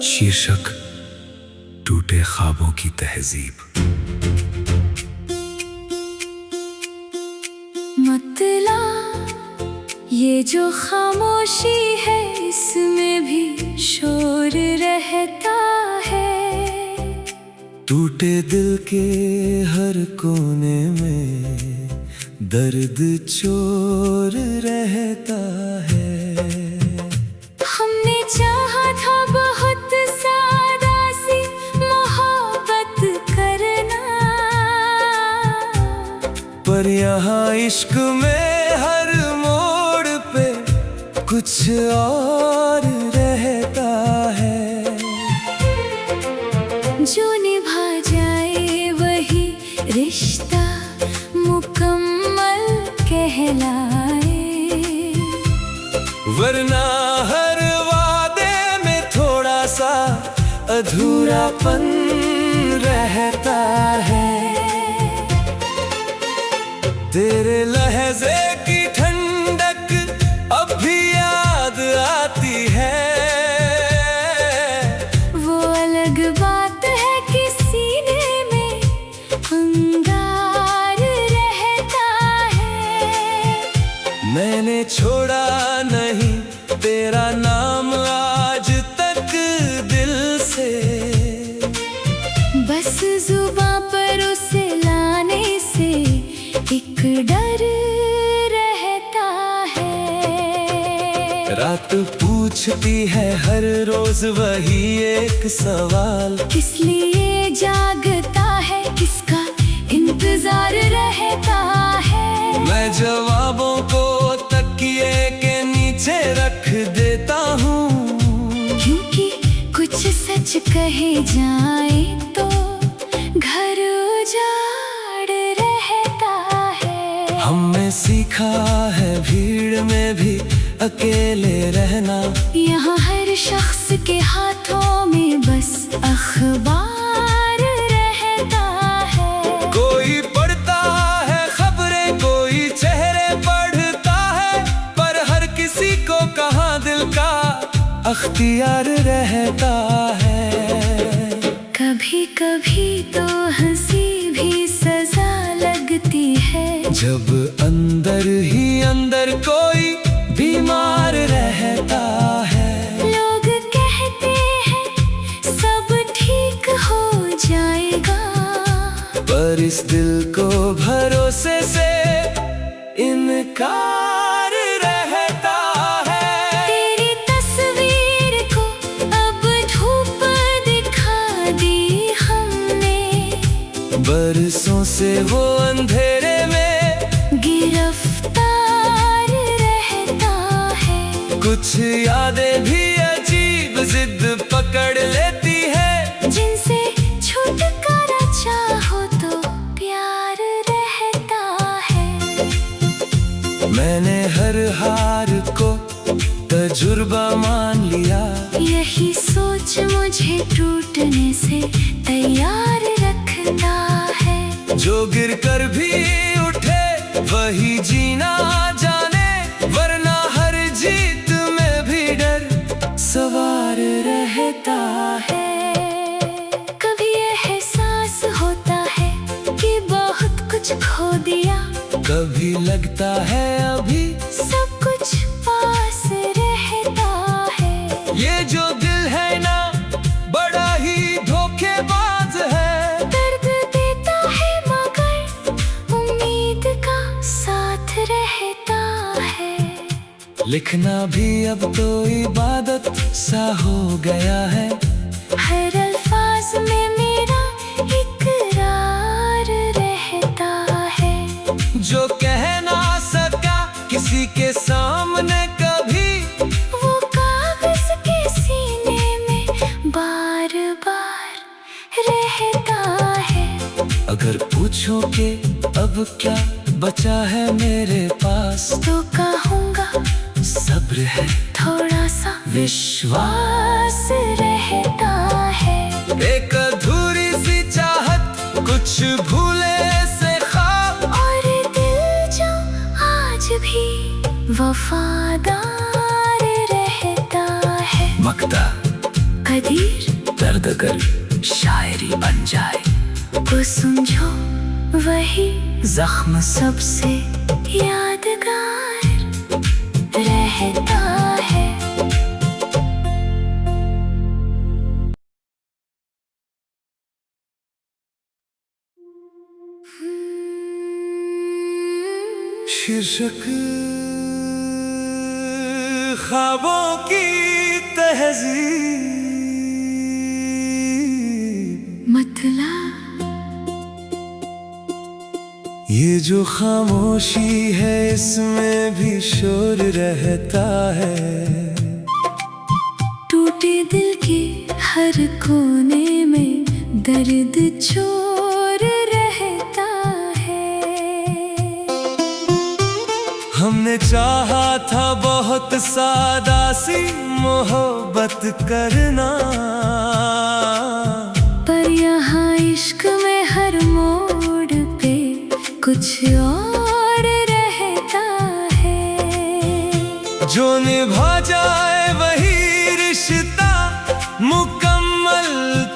शीर्षक टूटे ख्वाबों की तहजीब। मतला ये जो खामोशी है, इसमें भी शोर रहता है। टूटे दिल के हर कोने में दर्द चोर रहता है। हमने चाहा था बहुत सादा सी मोहब्बत करना, पर यहाँ इश्क में हर मोड़ पे कुछ और रहता है। जो निभा जाए वही रिश्ता मुकम्मल कहलाए, वरना हर वादे में थोड़ा सा अधूरापन रहता है। तेरे लहजे की ठंडक अब भी याद आती है। वो अलग बात है कि सीने में अंगार रहता है। मैंने छोड़ा नहीं तेरा नाम आज तक दिल से, बस जुबां पर उसे लाने से एक डर रहता है। रात पूछती है हर रोज वही एक सवाल, किस लिए जागता है, किसका इंतजार रहता है। मैं जवाबों को तकिए के नीचे रख देता हूँ, क्योंकि कुछ सच कहे जाए तो घर उजाड़ रहता है। हमने सीखा है भीड़ में भी अकेले रहना, यहाँ हर शख्स के हाथों में बस अखबार रहता है। कोई पढ़ता है खबरें, कोई चेहरे पढ़ता है, पर हर किसी को कहाँ दिल का अख्तियार रहता है। कभी कभी तो हंसी भी सजा लगती है, जब अंदर ही अंदर कोई बीमार रहता है। लोग कहते हैं सब ठीक हो जाएगा, पर इस दिल को भरोसे से इनकार रहता है। तेरी तस्वीर को अब धूप दिखा दी हमने, बरसों से वो अंधेरे में गिरफ्तार रहता है। कुछ यादें भी अजीब जिद पकड़ लेती है, जिनसे छुटकारा चाहो तो प्यार रहता है। मैंने हर हार को तजुर्बा मान लिया, यही सोच मुझे टूटने से तैयार रखता है। जो गिर कर भी उठे वही जीना जाने, वरना हर जीत में भी डर सवार रहता है। कभी एहसास होता है कि बहुत कुछ खो दिया, कभी लगता है अभी सब कुछ पास रहता है। ये जो दिल है ना बड़ा ही धोखेबाज है, दर्द देता है मगर उम्मीद का साथ रहता है। लिखना भी अब तो इबादत सा हो गया है, हर अल्फाज में मेरा इकरार रहता है। जो कह ना सका किसी के सामने कभी, वो कागज के सीने में बार बार रहता है। अगर पूछो कि अब क्या बचा है मेरे पास, तो कहूँगा सब्र है, थोड़ा सा विश्वास रहता है। एक अधूरी सी चाहत, कुछ भूले से ख्वाब, और दिल जो आज भी वफादार चमकता कदीर दर्द अगर शायरी बन जाए, वो समझो वही जख्म सबसे यादगार रहता है। शीर्षक ख्वाबों की तहजीब, मतला ये जो खामोशी है इसमें भी शोर रहता है। टूटे दिल के हर कोने में दर्द चोर रहता है। हमने चाहा था बहुत सादा सी मोहब्बत करना, पर यहाँ इश्क में हर मोड़ पे कुछ और रहता है। जो निभा जाए वही रिश्ता मुकम्मल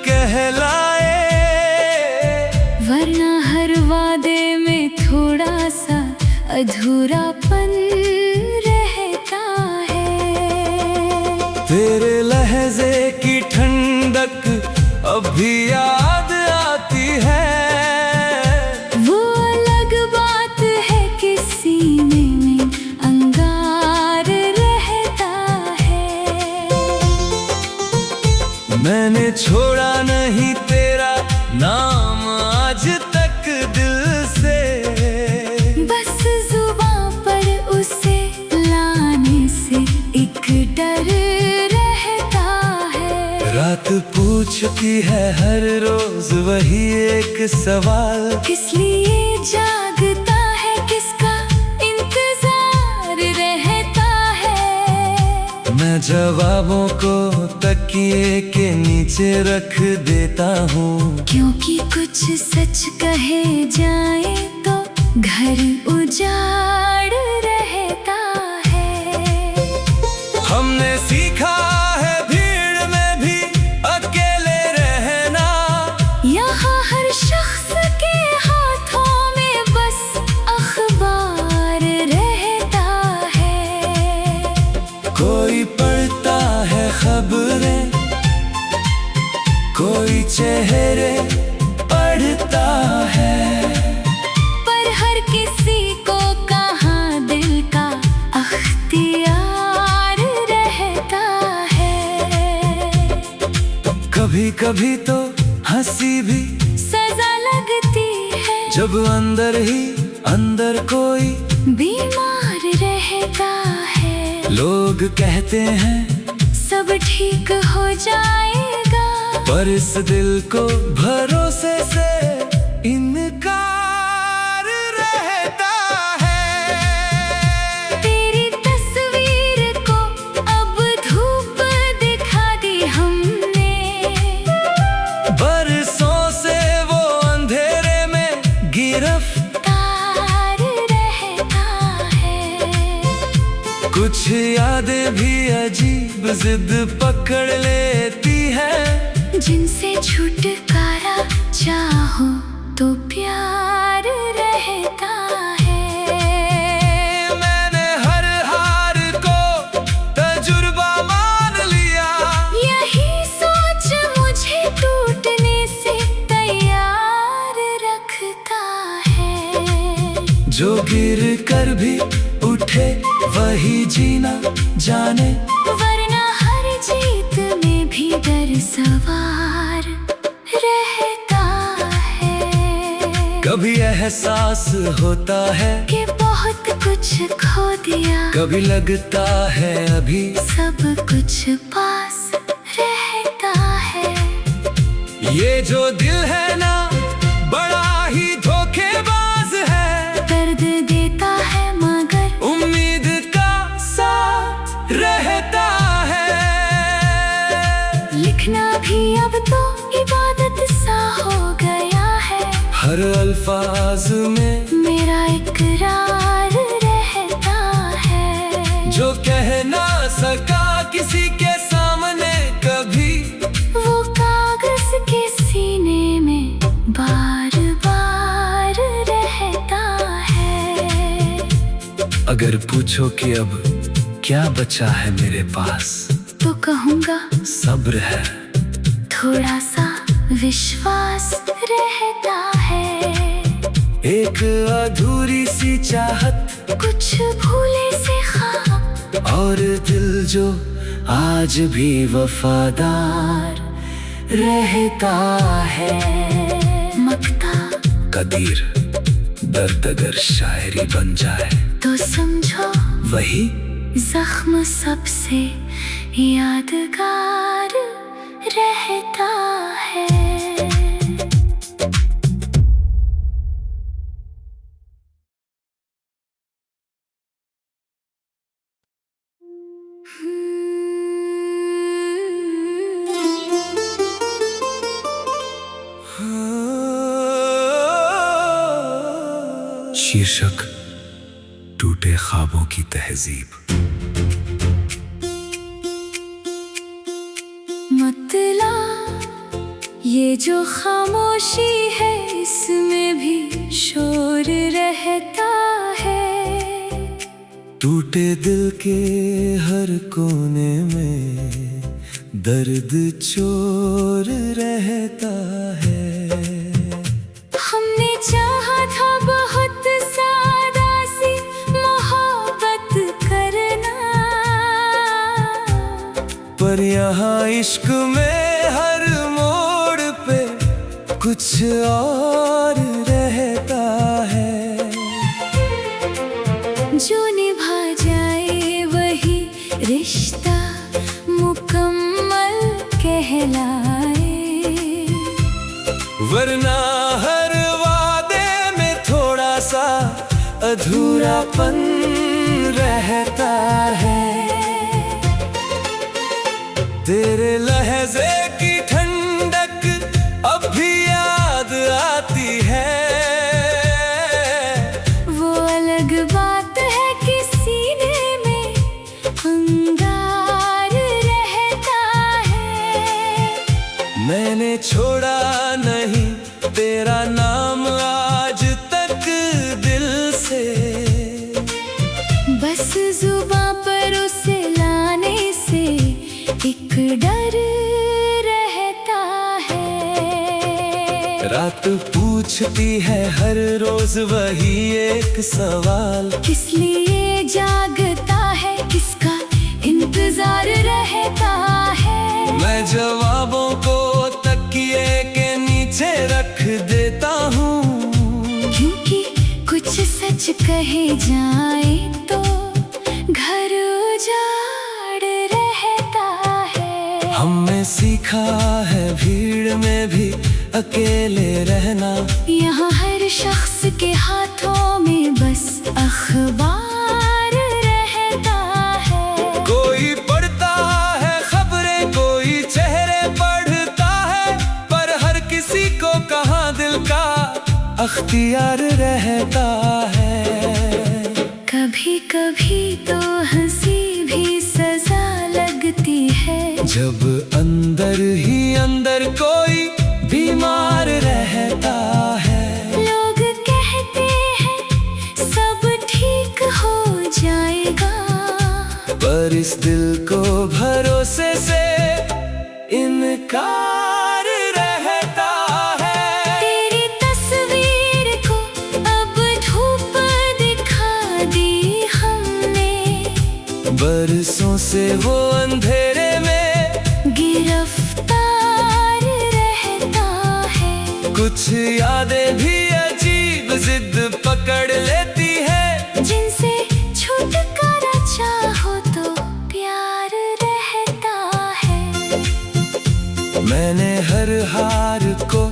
कहलाए, वरना हर वादे में थोड़ा सा अधूरापन रहता है। तेरे लहजे की ठंडक अब भी याद आती है। वो अलग बात है कि सीने में अंगार रहता है। मैंने छोड़ा नहीं तेरा नाम आज तक दिल से, बस जुबां पर उसे लाने से एक डर रहता है। रात पूछती है हर रोज वही एक सवाल, किस लिए जागता है, किसका इंतजार रहता है। मैं जवाबों को तकिए के नीचे रख देता हूँ, क्योंकि कुछ सच कहे जाए तो घर उजाड़ रहता है। हमने सीखा है भीड़ में भी अकेले रहना, यहाँ हर शख्स के हाथों में बस अखबार रहता है। कोई पढ़ता है खबरें, कोई चेहरे पढ़ता है, पर हर किसी को कहाँ दिल का अख्तियार रहता है। कभी कभी तो हंसी भी सजा लगती है, जब अंदर ही अंदर कोई बीमार रहता है। लोग कहते हैं सब ठीक हो जाएगा, पर इस दिल को भरोसे से इनकार रहता है। तेरी तस्वीर को अब धूप दिखा दी हमने, बरसों से वो अंधेरे में गिरफ्तार रहता है। कुछ यादें भी अजीब जिद पकड़ लेती है, जिनसे छुटकारा चाहो तो प्यार रहता है। मैंने हर हार को तजुर्बा मान लिया, यही सोच मुझे टूटने से तैयार रखता है। जो गिर कर भी उठे वही जीना जाने, वरना हर जीत में भी डर सवार रहता है। कभी एहसास होता है कि बहुत कुछ खो दिया, कभी लगता है अभी सब कुछ पास रहता है। ये जो दिल है ना बड़ा ही धोखेबाज है, दर्द देता है मगर उम्मीद का साथ रहता है। लिखना भी अब तो इबादत सा हो गया है, हर अल्फाज में मेरा इकरार रहता है। जो कह ना सका किसी के सामने, अगर पूछो कि अब क्या बचा है मेरे पास, तो कहूँगा सब्र है, थोड़ा सा विश्वास रहता है। एक अधूरी सी चाहत, कुछ भूले से ख्वाब, और दिल जो आज भी वफादार रहता है। मक्ता कदीर, दर्द अगर शायरी बन जाए तो समझो वही जख्म सबसे यादगार रहता है। शीर्षक टूटे ख्वाबों की तहजीब। मतला ये जो खामोशी है, इसमें भी शोर रहता है। टूटे दिल के हर कोने में दर्द चोर रहता है। हमने चाहा था बहुत सादा सी मोहब्बत करना, पर यहाँ इश्क में हर मोड़ पे कुछ और रहता है। जो निभा जाए वही रिश्ता मुकम्मल कहलाए। वरना हर वादे में थोड़ा सा अधूरापन रहता है। तेरे लहजे की ठंडक अब भी याद आती है। वो अलग बात है कि सीने में अंगार रहता है। मैंने छोड़ा नहीं तेरा नाम आज तक दिल से, बस जुबां पर उसे लाने से एक डर रहता है। रात पूछती है हर रोज वही एक सवाल, किस लिए जागता है, किसका इंतजार रहता है। मैं जवाबों को तकिए के नीचे रख देता हूँ, क्योंकि कुछ सच कहे जाए तो घर उजाड़ रहता है। हमने सीखा है भीड़ में भी अकेले रहना। यहाँ हर शख्स के हाथों में बस अखबार रहता है। कोई पढ़ता है खबरें, कोई चेहरे पढ़ता है, पर हर किसी को कहाँ दिल का अख्तियार रहता है। कभी कभी तो हंसी भी सजा लगती है, जब अंदर ही अंदर कोई बीमार रहता है। लोग कहते हैं सब ठीक हो जाएगा, पर इस दिल को भरोसे से इनकार रहता है। तेरी तस्वीर को अब धूप दिखा दी हमने, बरसों से वो अंधेरे में गिरफ्तार रहता है। कुछ यादें भी अजीब जिद पकड़ लेती है, जिनसे छुटकारा चाहो तो प्यार रहता है। मैंने हर हार को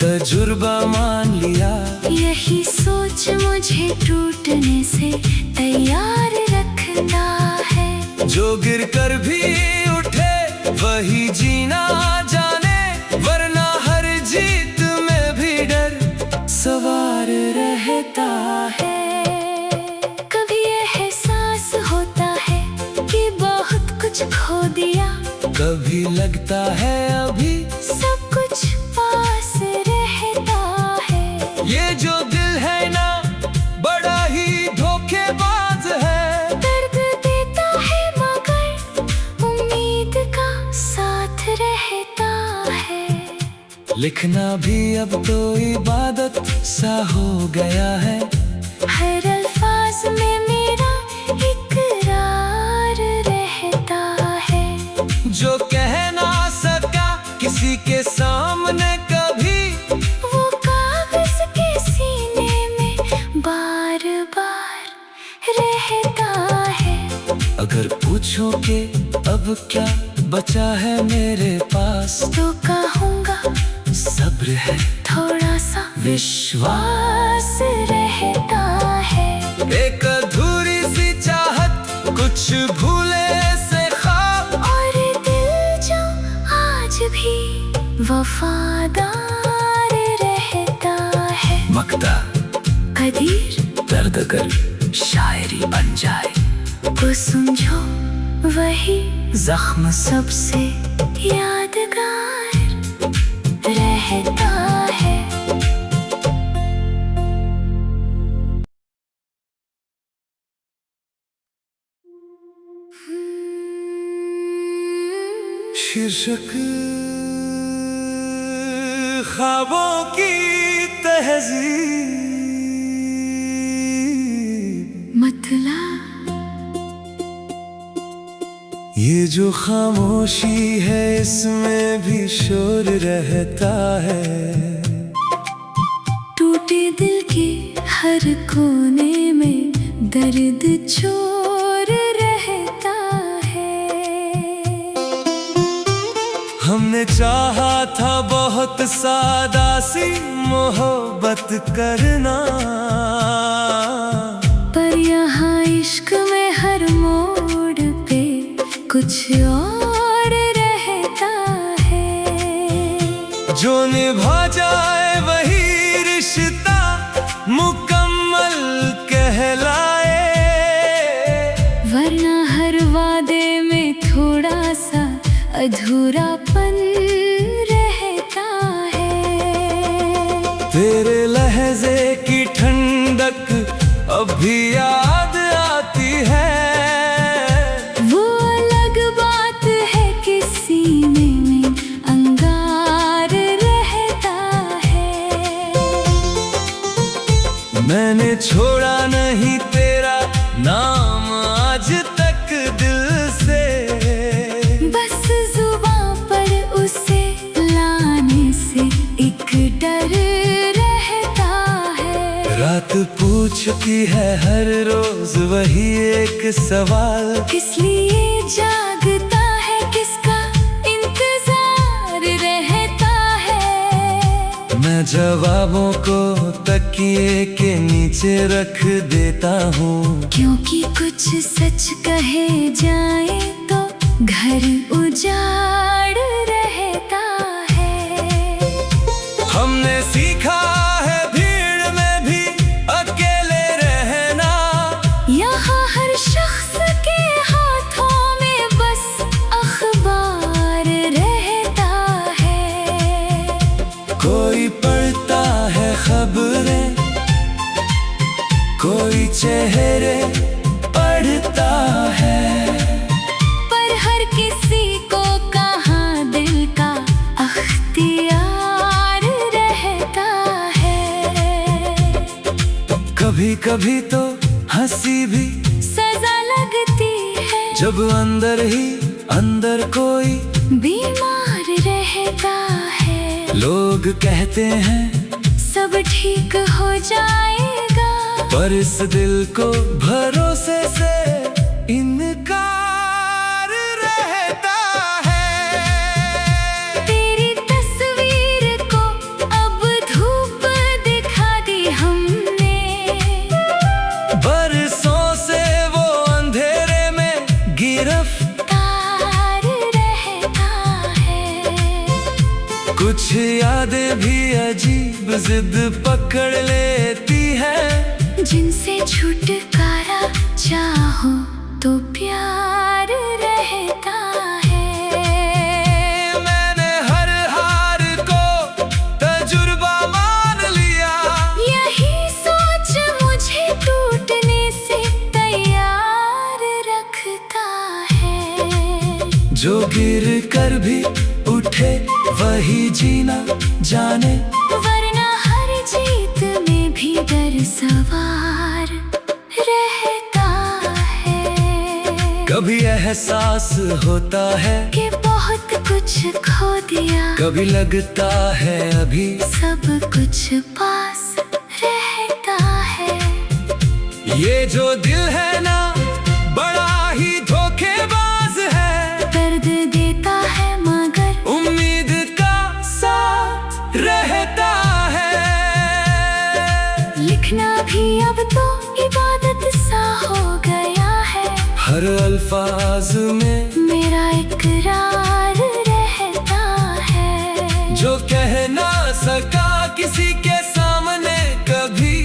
तजुर्बा मान लिया, यही सोच मुझे टूटने से तैयार रखता है। जो गिर कर भी उठे वही जीना जाने, वरना हर जीत में भी डर सवार रहता है। कभी एहसास होता है कि बहुत कुछ खो दिया, कभी लगता है अभी सब कुछ पास रहता है। ये जो दिल है ना बड़ा ही धोखेबाज लिखना भी अब तो इबादत सा हो गया है। हर अल्फाज में मेरा इकरार रहता है। जो कह ना सका किसी के सामने कभी, वो कागज के सीने में बार बार रहता है। अगर पूछो कि अब क्या बचा है मेरे पास, तो कहूँगा सब्र है, थोड़ा सा विश्वास रहता है। एक अधूरी सी चाहत, कुछ भूले से ख्वाब, और दिल जो आज भी वफादार रहता है। मक्ता कदीर दर्द अगर शायरी बन जाए, को समझो वही जख्म सबसे यादगार रहता है। शीर्षक ख्वाबों की तहजीब, मतला ये जो खामोशी है इसमें भी शोर रहता है। टूटे दिल के हर कोने में दर्द चोर रहता है। हमने चाहा था बहुत सादा सी मोहब्बत करना, पर यहाँ इश्क में हर मोड़ पे कुछ और रहता है। जो निभा जाए वही रिश्ता मुकम्मल कहलाए, वरना हर वादे में थोड़ा सा अधूरापन रहता है। तेरे लहजे की ठंडक अब भी याद आती है। वो अलग बात है कि सीने में अंगार रहता है। मैंने छोड़ा नहीं तेरा नाम आज तक दिल से, बस जुबां पर उसे लाने से एक डर रहता है। रात पूछती है हर रोज वही एक सवाल, किस लिए जागता है, किसका इंतजार रहता है। मैं जवाबों को तकिए के नीचे रख देता हूँ, क्योंकि कुछ सच कहे जाए तो घर उजाड़ रहता है। हमने सीखा है भीड़ में भी अकेले रहना, यहाँ हर शख्स के हाथों में बस अखबार रहता है। कोई पढ़ता है खबरें, कोई चेहरे पढ़ता है, पर हर किसी को कहाँ दिल का अख्तियार रहता है। कभी कभी तो हंसी भी सजा लगती है, जब अंदर ही अंदर कोई बीमार रहता है। लोग कहते हैं सब ठीक हो जाएगा, पर इस दिल को भरोसे से इनकार रहता है। तेरी तस्वीर को अब धूप दिखा दी हमने, बरसों से वो अंधेरे में गिरफ्तार रहता है। कुछ यादें भी अजीब जिद पकड़ लेती है, जिनसे छुटकारा चाहो तो प्यार रहता है। मैंने हर हार को तजुर्बा मान लिया, यही सोच मुझे टूटने से तैयार रखता है। जो गिर कर भी उठ उठे वही जीना जाने, वरना हर जीत में भी डर सवार रहता है। कभी एहसास होता है कि बहुत कुछ खो दिया, कभी लगता है अभी सब कुछ पास रहता है। ये जो दिल है ना बड़ा ही धोखेबाज है, दर्द देता है मगर उम्मीद का साथ रहता है। लिखना भी अब तो इबादत सा हो गया है, हर अल्फाज में मेरा इकरार रहता है। जो कह ना सका किसी के सामने कभी,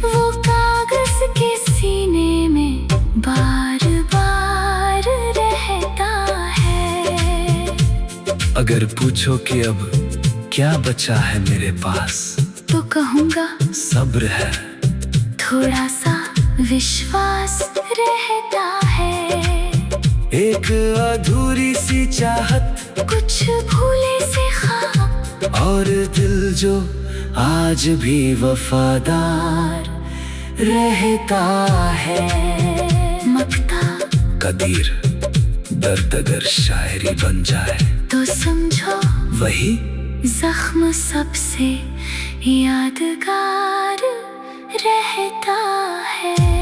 वो कागज के सीने में बार बार रहता है। अगर पूछो कि अब क्या बचा है मेरे पास, तो कहूँगा सब्र है, थोड़ा सा विश्वास रहता है। एक अधूरी सी चाहत, कुछ भूले से ख्वाब, और दिल जो आज भी वफादार रहता है। मक्ता कदीर दर्द अगर शायरी बन जाए, तो समझो वही जख्म सबसे यादगार रहता है।